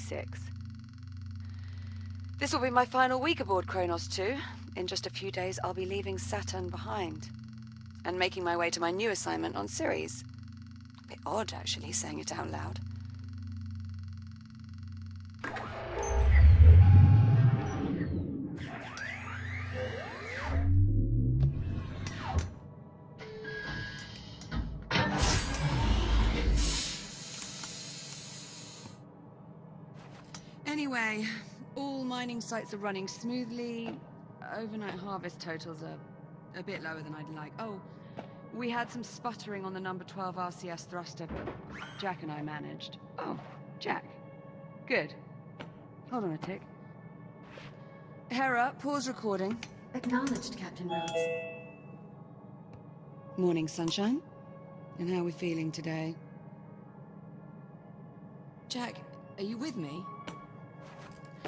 26. This will be my final week aboard Kronos 2. In just a few days, I'll be leaving Saturn behind and making my way to my new assignment on Ceres. A bit odd, actually, saying it out loud. Anyway, all mining sites are running smoothly. Overnight harvest totals are a bit lower than I'd like. Oh, we had some sputtering on the number 12 RCS thruster, but Jack and I managed. Oh, Jack. Good. Hold on a tick. Hera, pause recording. Acknowledged, Captain Rhodes. Morning, sunshine. And how are we feeling today? Jack, are you with me?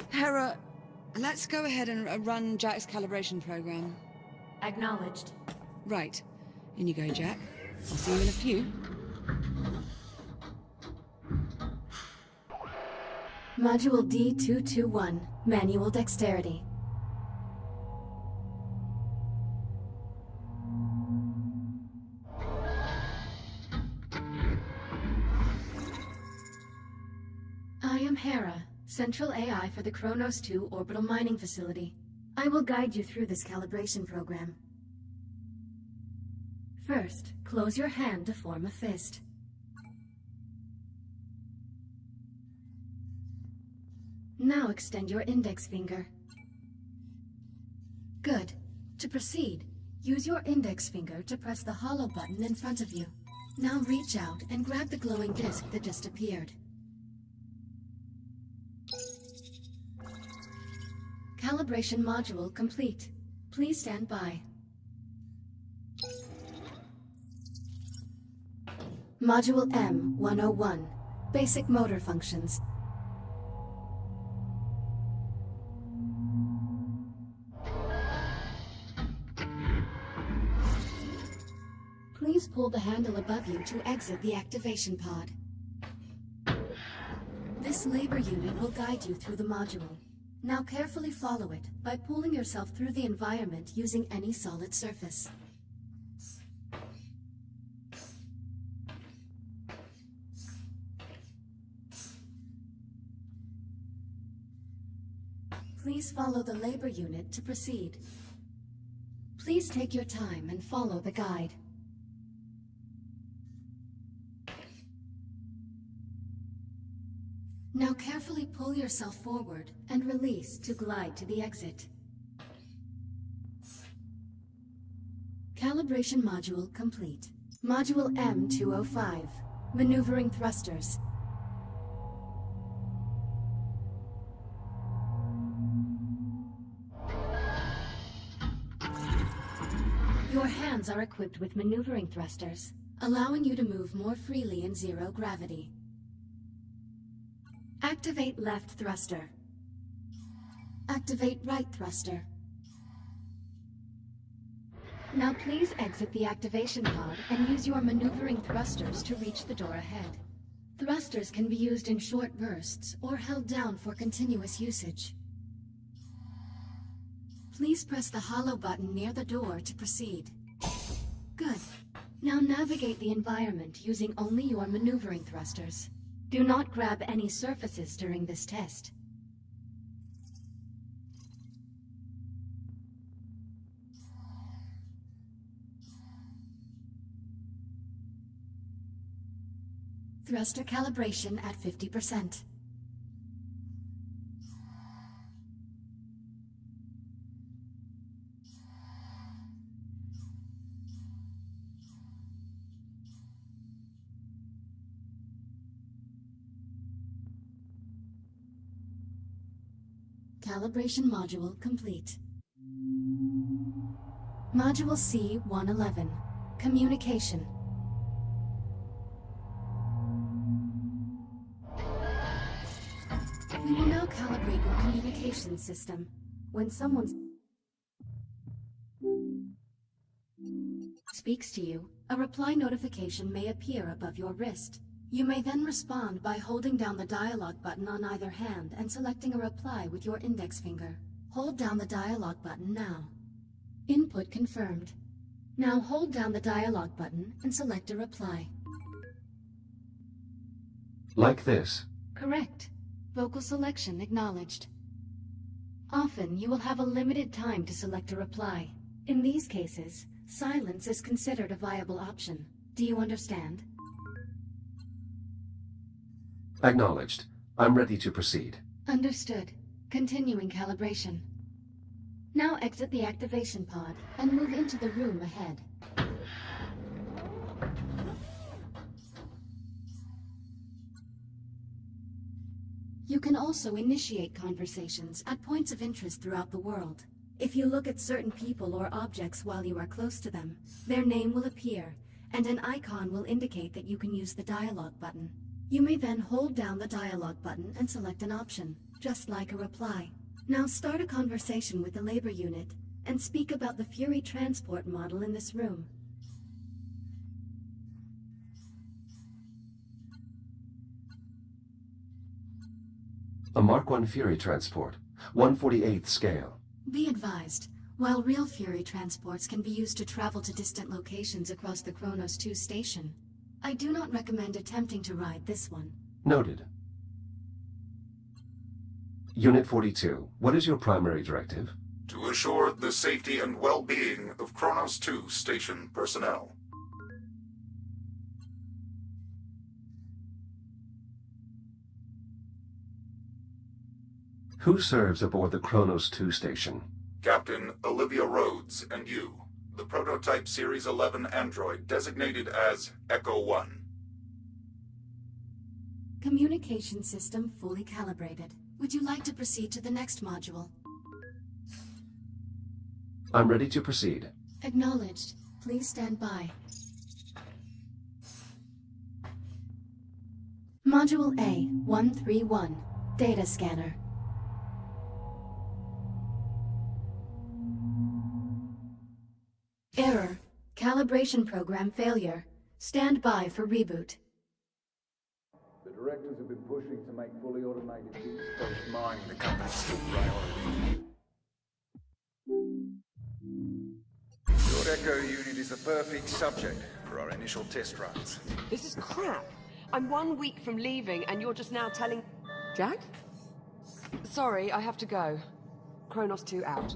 Hera, let's go ahead and run Jack's calibration program. Acknowledged. Right. In you go, Jack. I'll see you in a few. Module D221, Manual Dexterity. I am Hera, Central AI for the Kronos 2 Orbital Mining Facility. I will guide you through this calibration program. First, close your hand to form a fist. Now extend your index finger. Good. To proceed, use your index finger to press the hollow button in front of you. Now reach out and grab the glowing disc that just appeared. Calibration module complete. Please stand by. Module M101, Basic Motor Functions. Please pull the handle above you to exit the activation pod. This labor unit will guide you through the module. Now carefully follow it by pulling yourself through the environment using any solid surface. Please follow the labor unit to proceed. Please take your time and follow the guide. Now carefully pull yourself forward and release to glide to the exit. Calibration module complete. Module M205, Maneuvering Thrusters. Your hands are equipped with maneuvering thrusters, allowing you to move more freely in zero gravity. Activate left thruster. Activate right thruster. Now please exit the activation pod and use your maneuvering thrusters to reach the door ahead. Thrusters can be used in short bursts or held down for continuous usage. Please press the hollow button near the door to proceed. Good. Now navigate the environment using only your maneuvering thrusters. Do not grab any surfaces during this test. Thruster calibration at 50%. Calibration module complete. Module C-111, Communication. We will now calibrate your communication system. When someone speaks to you, a reply notification may appear above your wrist. You may then respond by holding down the dialog button on either hand and selecting a reply with your index finger. Hold down the dialog button now. Input confirmed. Now hold down the dialog button and select a reply. Like this? Correct. Vocal selection acknowledged. Often, you will have a limited time to select a reply. In these cases, silence is considered a viable option. Do you understand? Acknowledged. I'm ready to proceed. Understood. Continuing calibration. Now exit the activation pod and move into the room ahead. You can also initiate conversations at points of interest throughout the world. If you look at certain people or objects while you are close to them, their name will appear, and an icon will indicate that you can use the dialog button. You may then hold down the dialog button and select an option, just like a reply. Now start a conversation with the labor unit, and speak about the Fury transport model in this room. A Mark I Fury transport, 1/48th scale. Be advised, while real Fury transports can be used to travel to distant locations across the Kronos 2 station, I do not recommend attempting to ride this one. Noted. Unit 42, what is your primary directive? To assure the safety and well-being of Kronos 2 station personnel. Who serves aboard the Kronos 2 station? Captain Olivia Rhodes and you, the prototype Series 11 android designated as Echo 1. Communication system fully calibrated. Would you like to proceed to the next module? I'm ready to proceed. Acknowledged. Please stand by. Module A-131. Data scanner. Error. Calibration program failure. Stand by for reboot. The directors have been pushing to make fully automated deep space mining the company's top priority. Your Echo unit is the perfect subject for our initial test runs. This is crap. I'm 1 week from leaving, and you're just now telling... Jack? Sorry, I have to go. Kronos 2 out.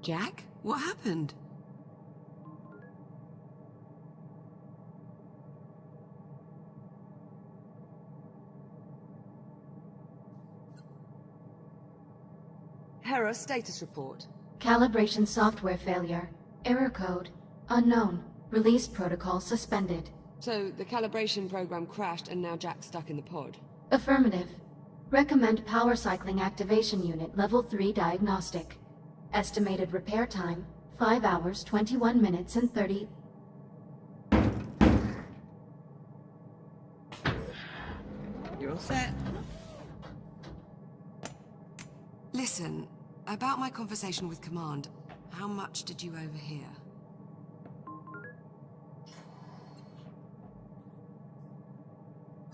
Jack? What happened? Hera, status report. Calibration software failure. Error code. Unknown. Release protocol suspended. So, the calibration program crashed and now Jack's stuck in the pod. Affirmative. Recommend power cycling activation unit level 3 diagnostic. Estimated repair time, 5 hours, 21 minutes, and 30... You're all set. Listen, about my conversation with Command, how much did you overhear?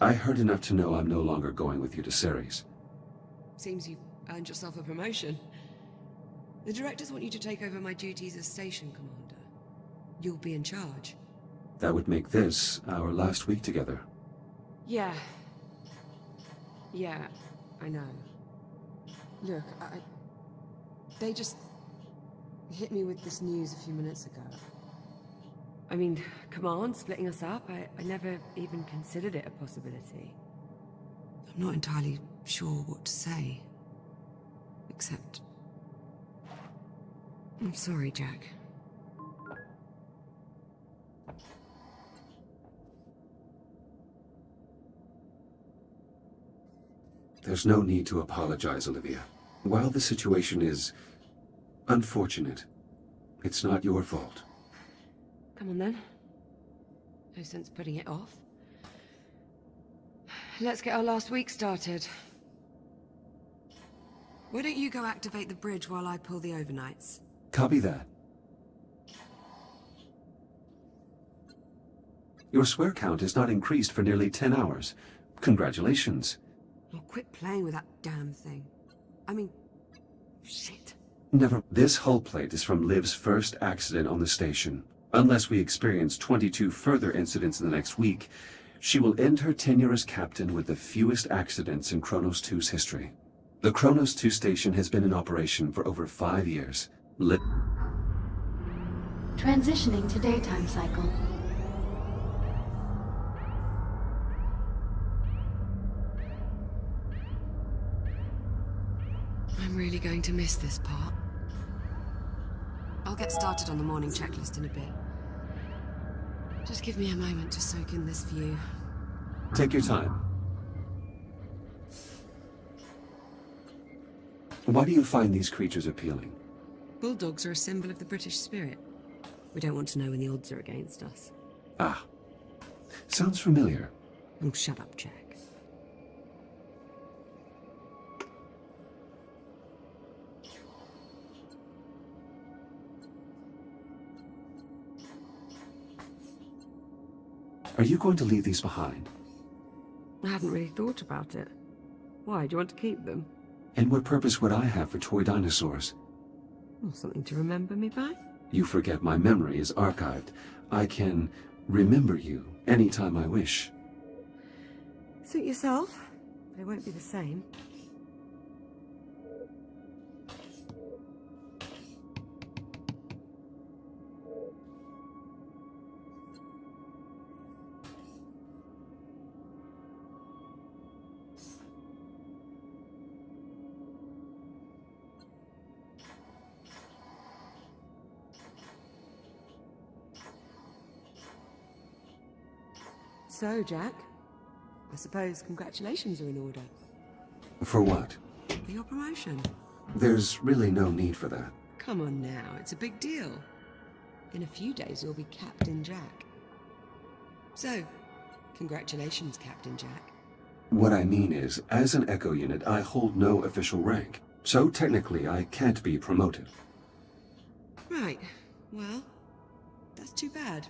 I heard enough to know I'm no longer going with you to Ceres. Seems you've earned yourself a promotion. The directors want you to take over my duties as station commander. You'll be in charge. That would make this our last week together. Yeah, I know. Look, they just hit me with this news a few minutes ago. I mean, Command splitting us up, I never even considered it a possibility. I'm not entirely sure what to say. Except... I'm sorry, Jack. There's no need to apologize, Olivia. While the situation is unfortunate, it's not your fault. Come on then. No sense putting it off. Let's get our last week started. Why don't you go activate the bridge while I pull the overnights? Copy that. Your swear count has not increased for nearly 10 hours. Congratulations. Oh, quit playing with that damn thing. I mean, shit. Never. This hull plate is from Liv's first accident on the station. Unless we experience 22 further incidents in the next week, she will end her tenure as captain with the fewest accidents in Kronos 2's history. The Kronos 2 station has been in operation for over 5 years. Transitioning to daytime cycle. I'm really going to miss this part. I'll get started on the morning checklist in a bit. Just give me a moment to soak in this view. Take your time. Why do you find these creatures appealing? Bulldogs are a symbol of the British spirit. We don't want to know when the odds are against us. Ah. Sounds familiar. Oh, shut up, Jack. Are you going to leave these behind? I hadn't really thought about it. Why, do you want to keep them? And what purpose would I have for toy dinosaurs? Well, something to remember me by? You forget my memory is archived. I can remember you anytime I wish. Suit yourself, but it won't be the same. So, Jack, I suppose congratulations are in order. For what? For your promotion. There's really no need for that. Come on now, it's a big deal. In a few days you'll be Captain Jack. So, congratulations, Captain Jack. What I mean is, as an Echo unit, I hold no official rank. So technically, I can't be promoted. Right, well, that's too bad.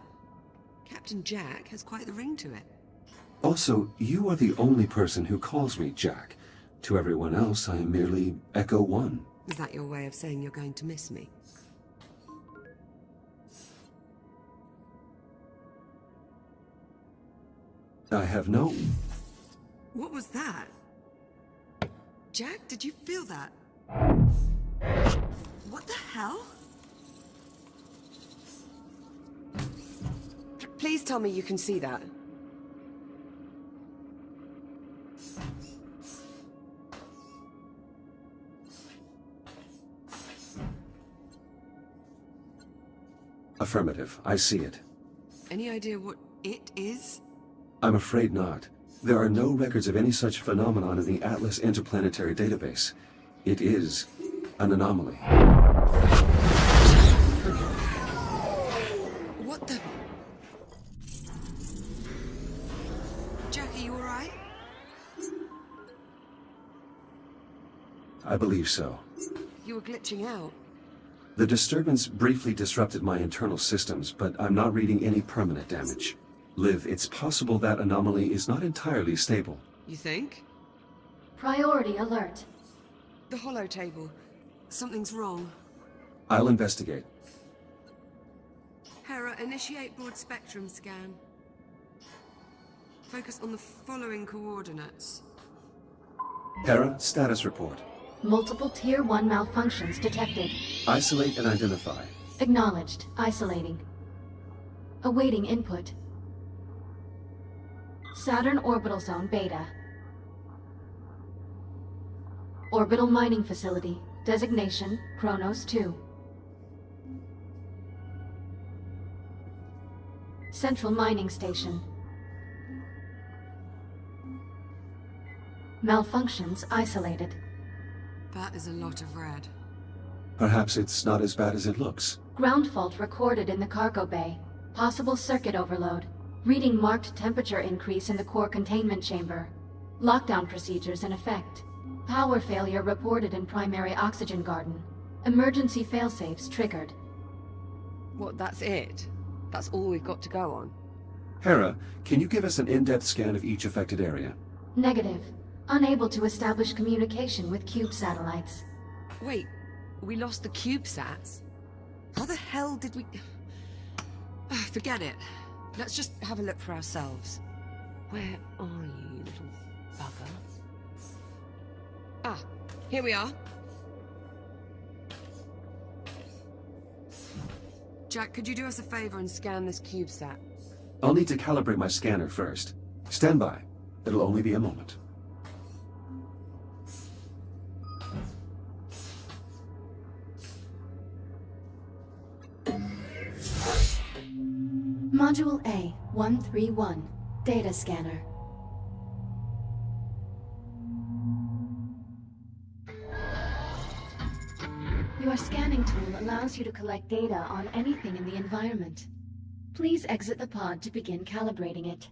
Captain Jack has quite the ring to it. Also, you are the only person who calls me Jack. To everyone else, I am merely Echo 1. Is that your way of saying you're going to miss me? I have no... What was that? Jack, did you feel that? What the hell? Please tell me you can see that. Affirmative. I see it. Any idea what it is? I'm afraid not. There are no records of any such phenomenon in the Atlas Interplanetary Database. It is an anomaly. What the... Jack, are you alright? I believe so. You were glitching out. The disturbance briefly disrupted my internal systems, but I'm not reading any permanent damage. Liv, it's possible that anomaly is not entirely stable. You think? Priority alert. The holo table. Something's wrong. I'll investigate. Hera, initiate broad spectrum scan. Focus on the following coordinates. Hera, status report. Multiple Tier 1 malfunctions detected. Isolate and identify. Acknowledged. Isolating. Awaiting input. Saturn Orbital Zone Beta. Orbital Mining Facility. Designation, Kronos 2. Central Mining Station. Malfunctions isolated. That is a lot of red. Perhaps it's not as bad as it looks. Ground fault recorded in the cargo bay. Possible circuit overload. Reading marked temperature increase in the core containment chamber. Lockdown procedures in effect. Power failure reported in primary oxygen garden. Emergency failsafes triggered. What, that's it? That's all we've got to go on? Hera, can you give us an in-depth scan of each affected area? Negative. Unable to establish communication with cube satellites. Wait, we lost the CubeSats? How the hell did we... Forget it. Let's just have a look for ourselves. Where are you, little bugger? Ah, here we are. Jack, could you do us a favor and scan this CubeSat? I'll need to calibrate my scanner first. Stand by. It'll only be a moment. Module A-131. Data Scanner. Your scanning tool allows you to collect data on anything in the environment. Please exit the pod to begin calibrating it.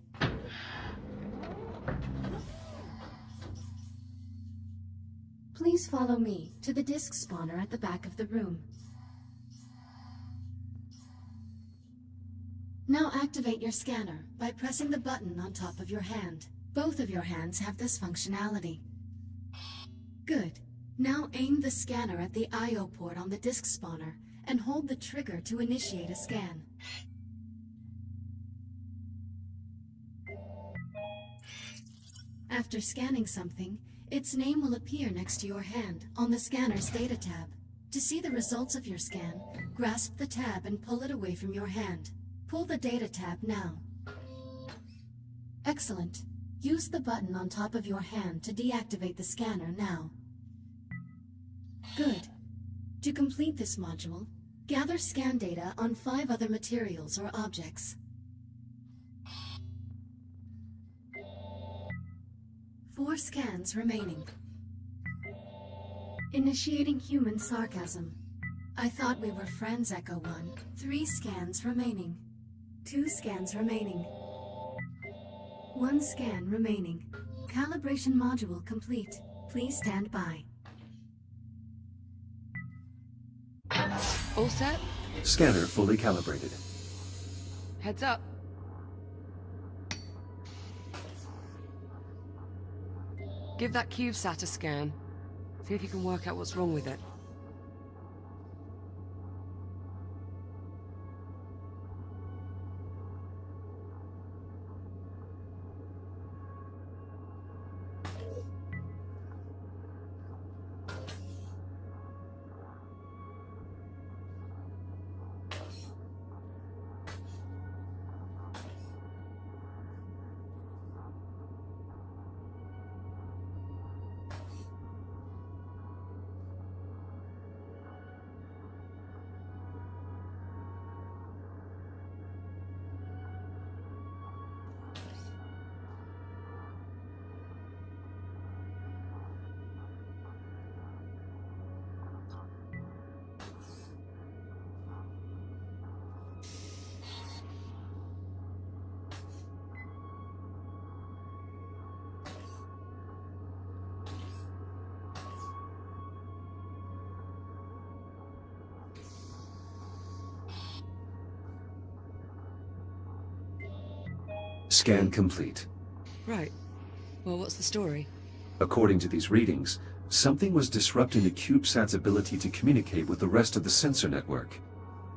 Please follow me to the disk spawner at the back of the room. Now activate your scanner by pressing the button on top of your hand. Both of your hands have this functionality. Good. Now aim the scanner at the I/O port on the disk spawner and hold the trigger to initiate a scan. After scanning something, its name will appear next to your hand on the scanner's data tab. To see the results of your scan, grasp the tab and pull it away from your hand. Pull the data tab now. Excellent. Use the button on top of your hand to deactivate the scanner now. Good. To complete this module, gather scan data on 5 other materials or objects. Four scans remaining. Initiating human sarcasm. I thought we were friends, Echo 1. 3 scans remaining. 2 scans remaining. 1 scan remaining. Calibration module complete. Please stand by. All set? Scanner fully calibrated. Heads up. Give that CubeSat a scan. See if you can work out what's wrong with it. Scan complete. Right. Well, what's the story? According to these readings, something was disrupting the CubeSat's ability to communicate with the rest of the sensor network.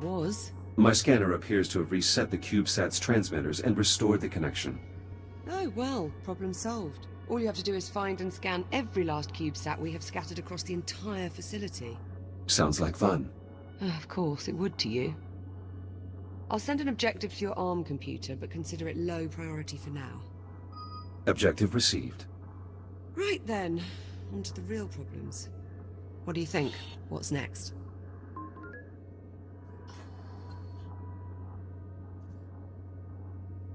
Was? My scanner appears to have reset the CubeSat's transmitters and restored the connection. Oh, well, problem solved. All you have to do is find and scan every last CubeSat we have scattered across the entire facility. Sounds like fun. Of course, it would to you. I'll send an objective to your ARM computer, but consider it low priority for now. Objective received. Right then, on to the real problems. What do you think? What's next?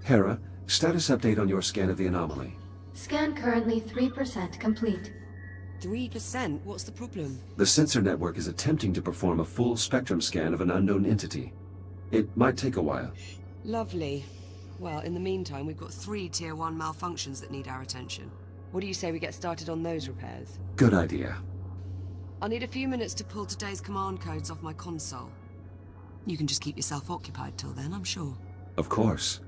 Hera, status update on your scan of the anomaly. Scan currently 3% complete. 3%? What's the problem? The sensor network is attempting to perform a full spectrum scan of an unknown entity. It might take a while. Lovely. Well, in the meantime, we've got 3 Tier 1 malfunctions that need our attention. What do you say we get started on those repairs? Good idea. I'll need a few minutes to pull today's command codes off my console. You can just keep yourself occupied till then, I'm sure. Of course.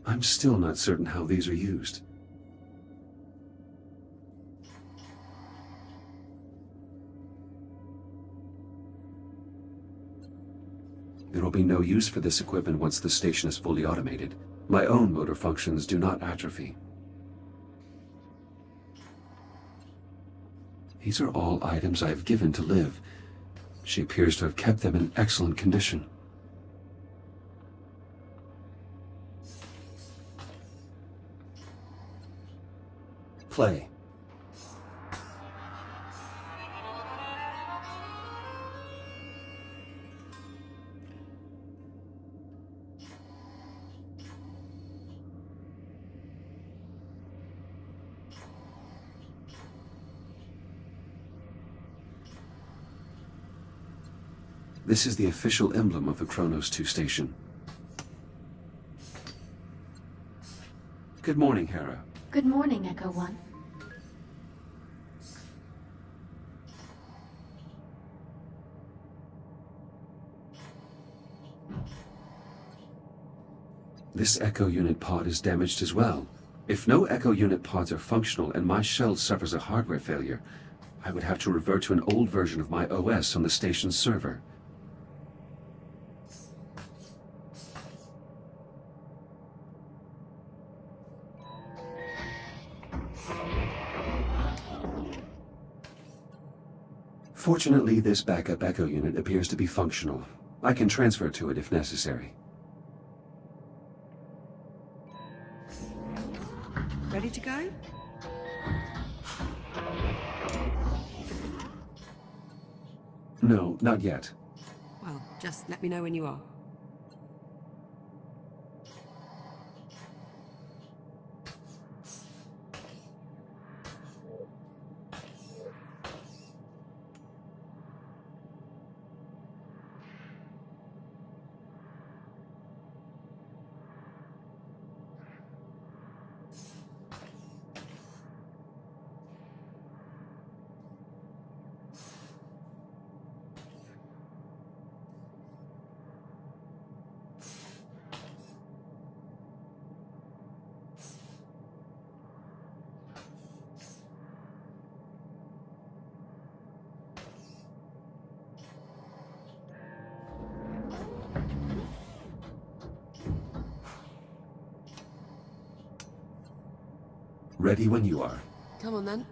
I'm still not certain how these are used. There will be no use for this equipment once the station is fully automated. My own motor functions do not atrophy. These are all items I have given to Liv. She appears to have kept them in excellent condition. Play. This is the official emblem of the Kronos 2 station. Good morning, Hera. Good morning, Echo 1. This Echo unit pod is damaged as well. If no Echo unit pods are functional and my shell suffers a hardware failure, I would have to revert to an old version of my OS on the station's server. Fortunately, this backup Echo unit appears to be functional. I can transfer to it if necessary. Ready to go? No, not yet. Well, just let me know when you are. Ready when you are. Come on then.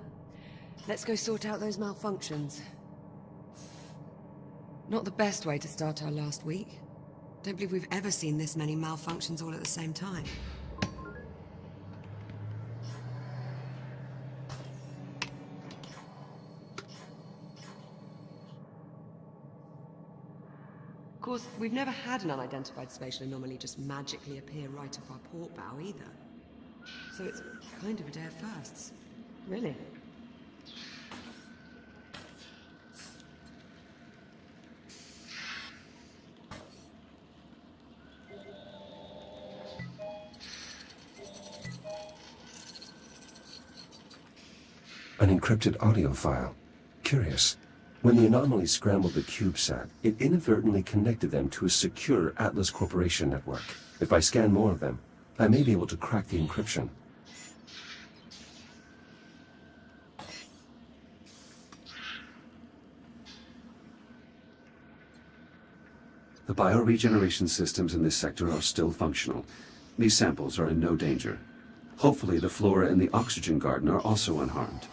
Let's go sort out those malfunctions. Not the best way to start our last week. Don't believe we've ever seen this many malfunctions all at the same time. Of course, we've never had an unidentified spatial anomaly just magically appear right off our port bow either. So it's kind of a day of firsts. Really? An encrypted audio file. Curious. When the anomaly scrambled the CubeSat, it inadvertently connected them to a secure Atlas Corporation network. If I scan more of them, I may be able to crack the encryption. The bioregeneration systems in this sector are still functional. These samples are in no danger. Hopefully the flora in the oxygen garden are also unharmed.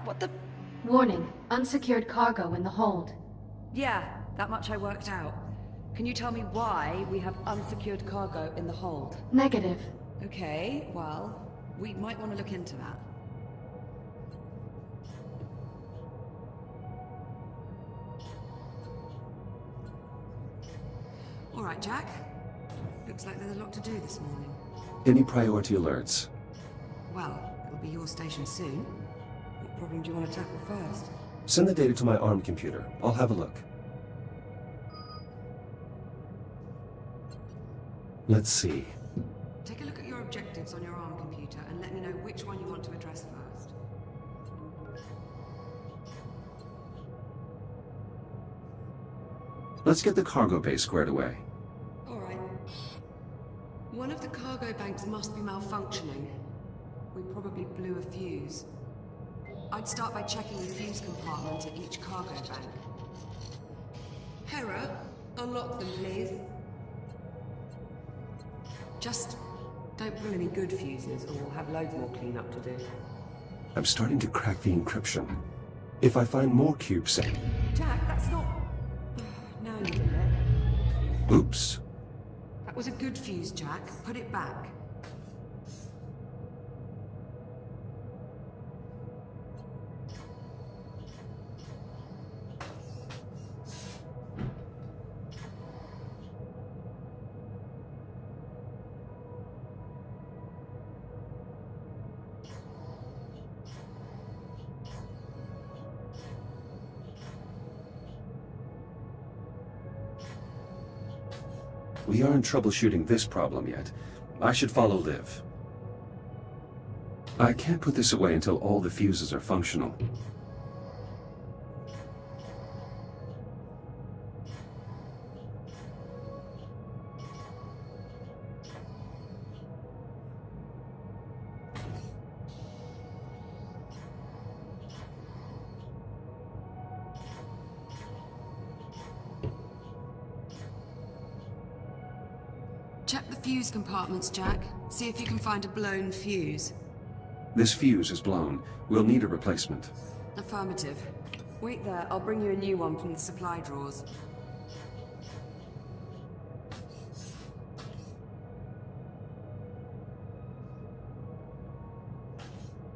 What the... Warning, unsecured cargo in the hold. Yeah, that much I worked out. Can you tell me why we have unsecured cargo in the hold? Negative. Okay, well, we might want to look into that. All right, Jack. Looks like there's a lot to do this morning. Any priority alerts? Well, it'll be your station soon. What problem do you want to tackle first? Send the data to my ARM computer. I'll have a look. Let's see. Take a look at your objectives on your ARM computer and let me know which one you want to address first. Let's get the cargo bay squared away. All right. One of the cargo banks must be malfunctioning. We probably blew a fuse. I'd start by checking the fuse compartment at each cargo bank. Hera, unlock them, please. Just don't pull any good fuses, or we'll have loads more cleanup to do. I'm starting to crack the encryption. If I find more CubeSat... Jack, that's not... Now you did it. Oops. That was a good fuse, Jack. Put it back. We aren't troubleshooting this problem yet. I should follow Liv. I can't put this away until all the fuses are functional. Check the fuse compartments, Jack. See if you can find a blown fuse. This fuse is blown. We'll need a replacement. Affirmative. Wait there, I'll bring you a new one from the supply drawers.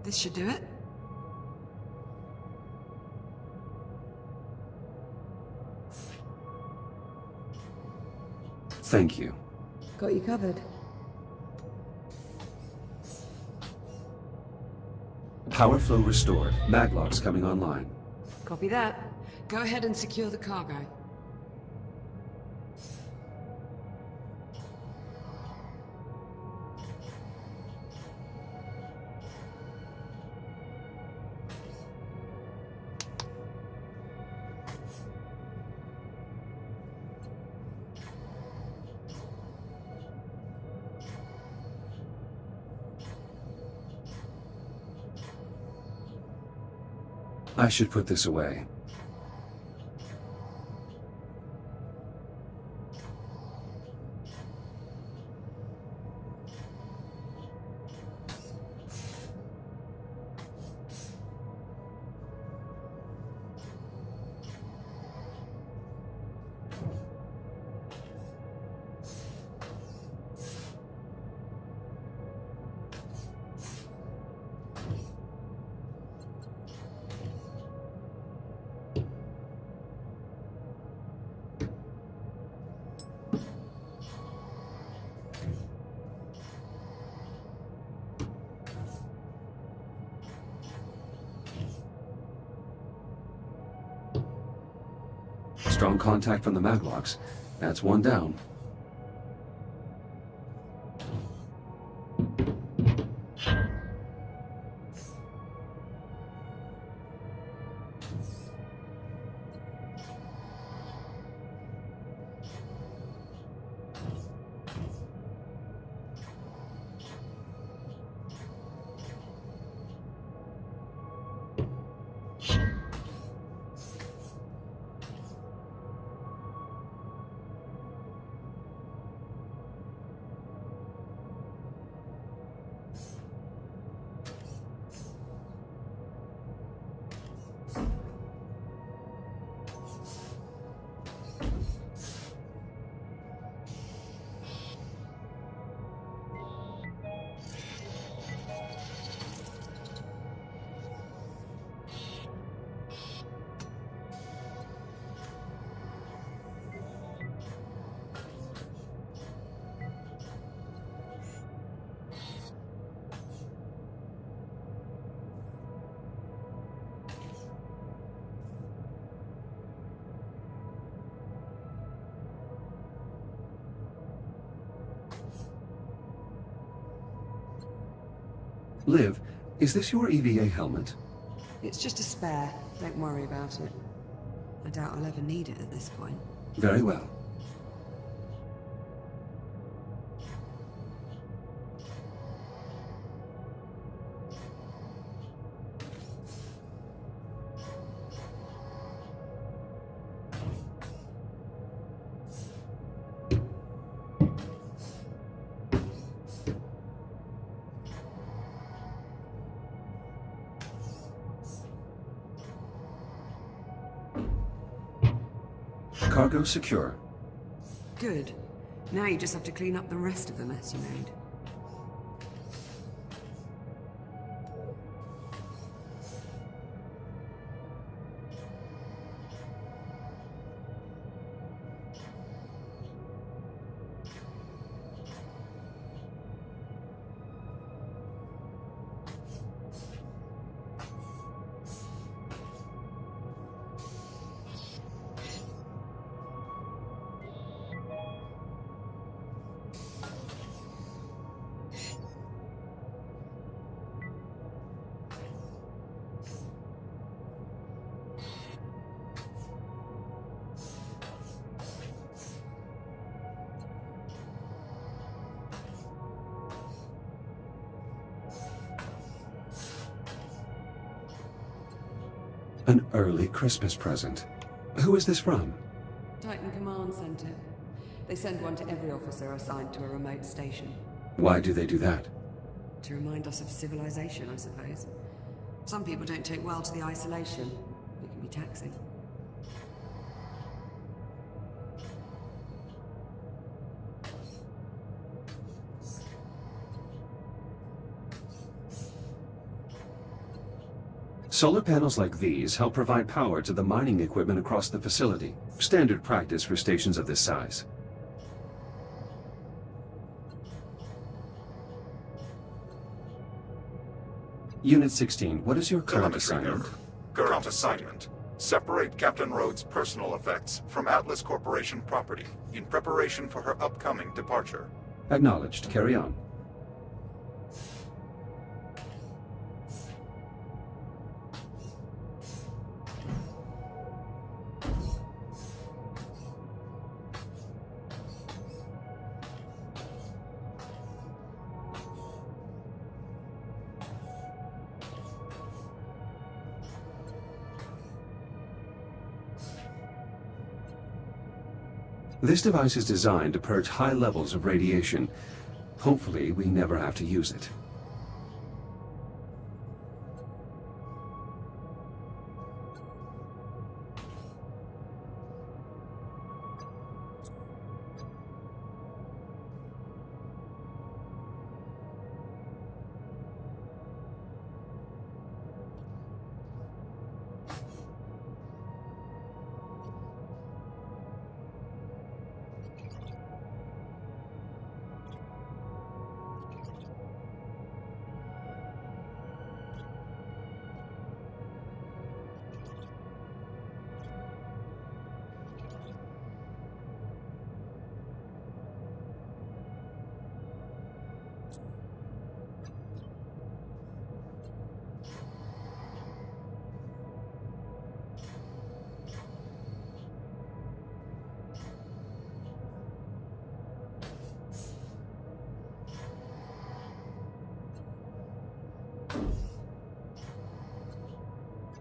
This should do it. Thank you. Got you covered. Power flow restored. Maglocks coming online. Copy that. Go ahead and secure the cargo. I should put this away. Strong contact from the Maglocks. That's one down. Liv, is this your EVA helmet? It's just a spare. Don't worry about it. I doubt I'll ever need it at this point. Very well. Cargo secure. Good. Now you just have to clean up the rest of the mess you made. An early Christmas present. Who is this from? Titan Command Center. They send one to every officer assigned to a remote station. Why do they do that? To remind us of civilization, I suppose. Some people don't take well to the isolation. It can be taxing. Solar panels like these help provide power to the mining equipment across the facility. Standard practice for stations of this size. Unit 16, what is your current Telemetry assignment? error. Current assignment. Separate Captain Rhodes' personal effects from Atlas Corporation property in preparation for her upcoming departure. Acknowledged. Carry on. This device is designed to purge high levels of radiation. Hopefully, we never have to use it.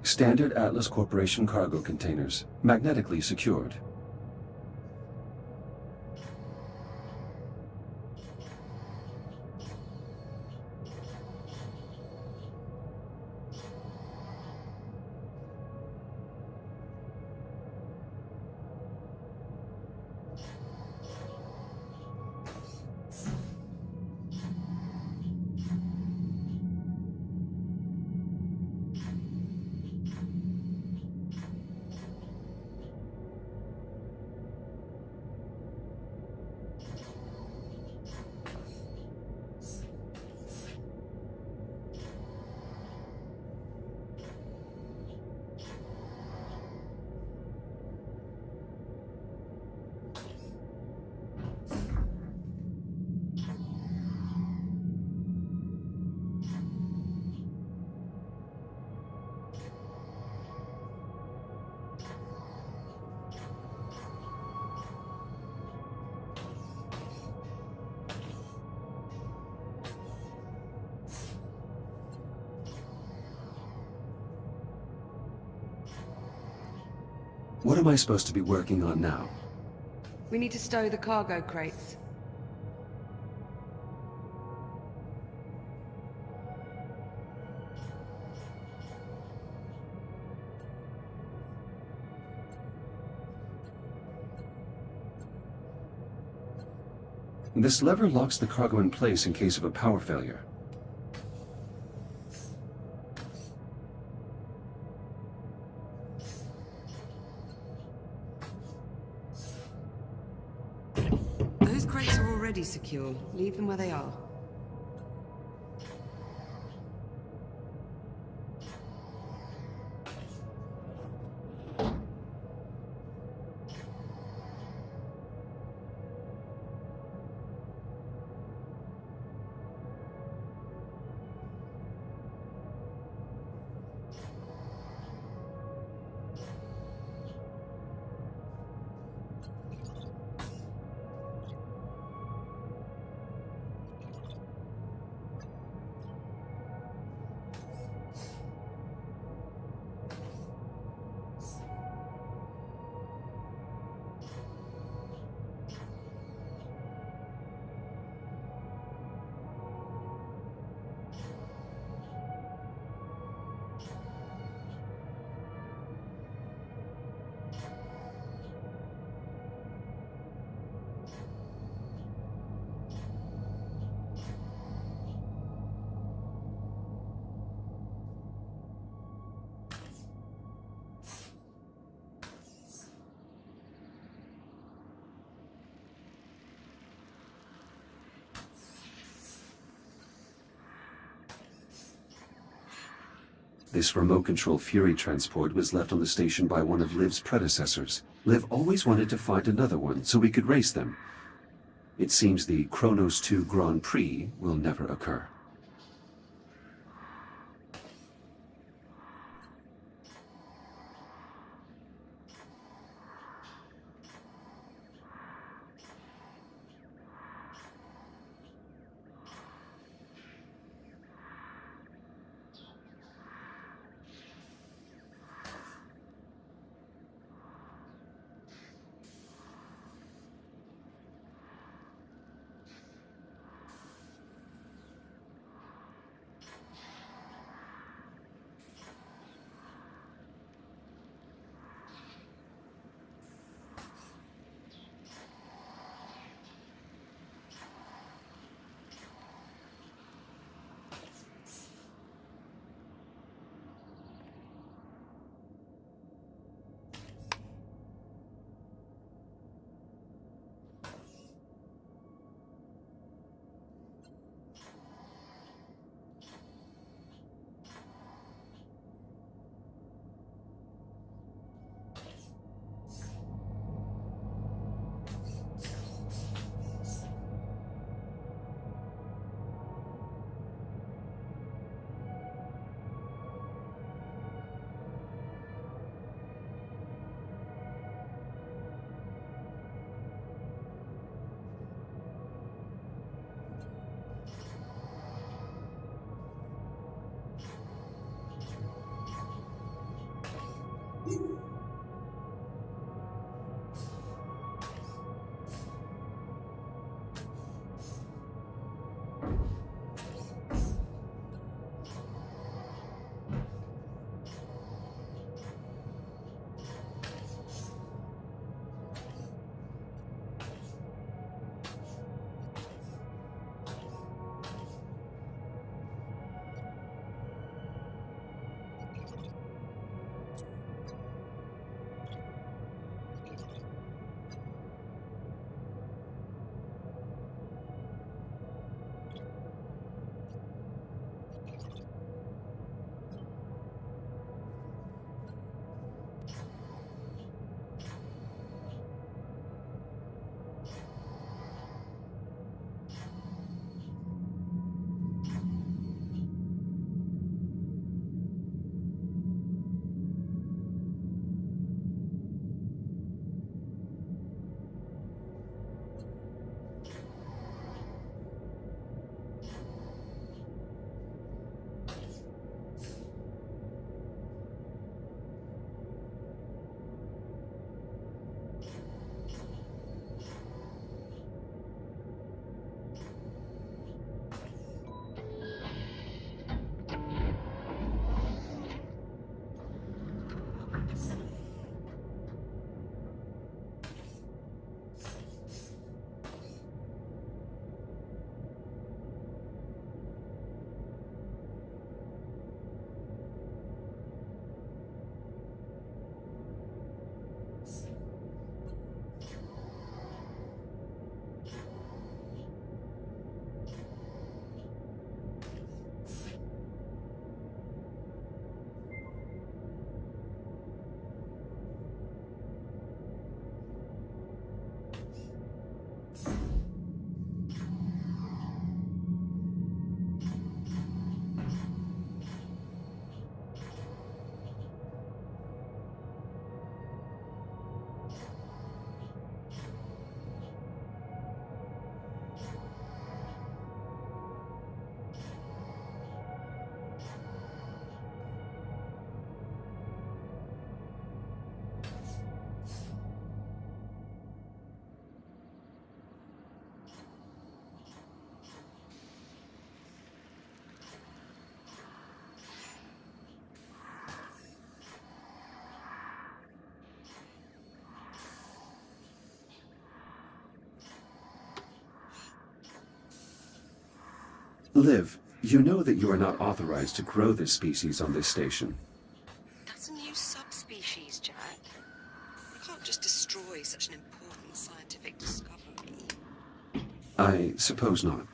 Standard Atlas Corporation cargo containers, magnetically secured. What am I supposed to be working on now? We need to stow the cargo crates. This lever locks the cargo in place in case of a power failure. Those crates are already secure. Leave them where they are. This remote-control Fury transport was left on the station by one of Liv's predecessors. Liv always wanted to find another one so we could race them. It seems the Kronos 2 Grand Prix will never occur. Liv, you know that you are not authorized to grow this species on this station. That's a new subspecies, Jack. You can't just destroy such an important scientific discovery. I suppose not.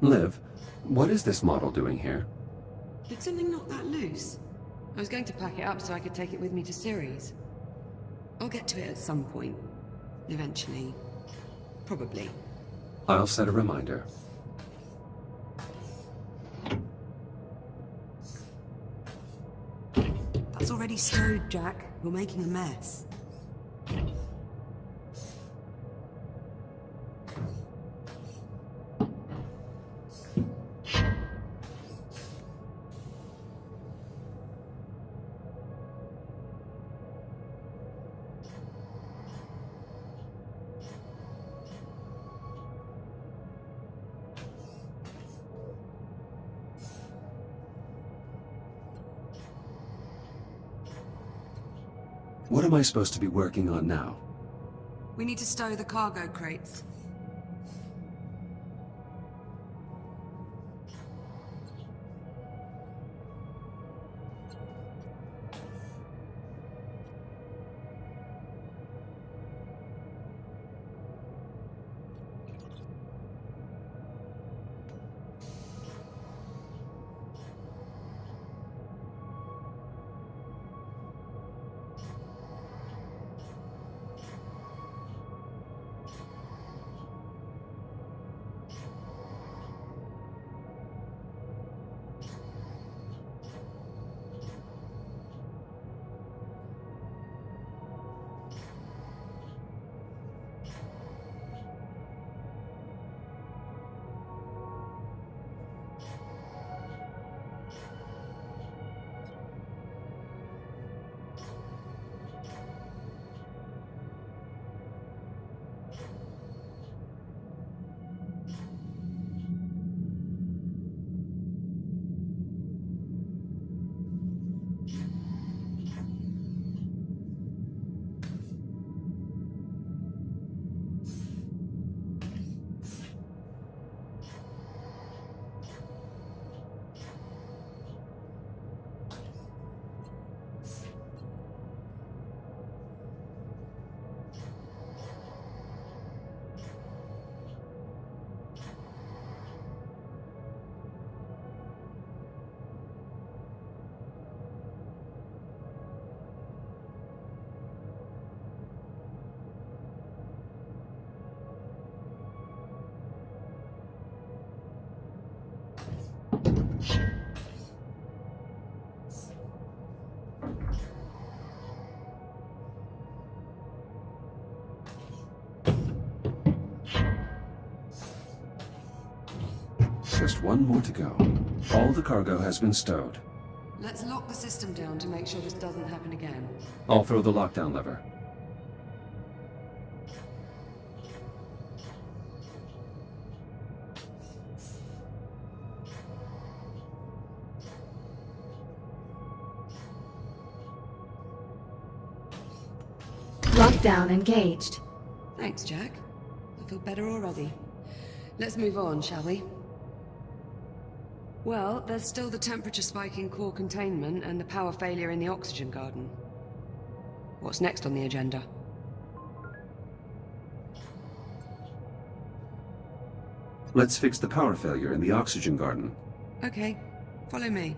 Liv, what is this model doing here? Did something knock that loose? I was going to pack it up so I could take it with me to Ceres. I'll get to it at some point. Eventually. Probably. I'll set a reminder. That's already stowed, Jack. You're making a mess. What am I supposed to be working on now? We need to stow the cargo crates. Just one more to go. All the cargo has been stowed. Let's lock the system down to make sure this doesn't happen again. I'll throw the lockdown lever. Lockdown engaged. Thanks, Jack. I feel better already. Let's move on, shall we? Well, there's still the temperature spike in core containment and the power failure in the oxygen garden. What's next on the agenda? Let's fix the power failure in the oxygen garden. Okay, follow me.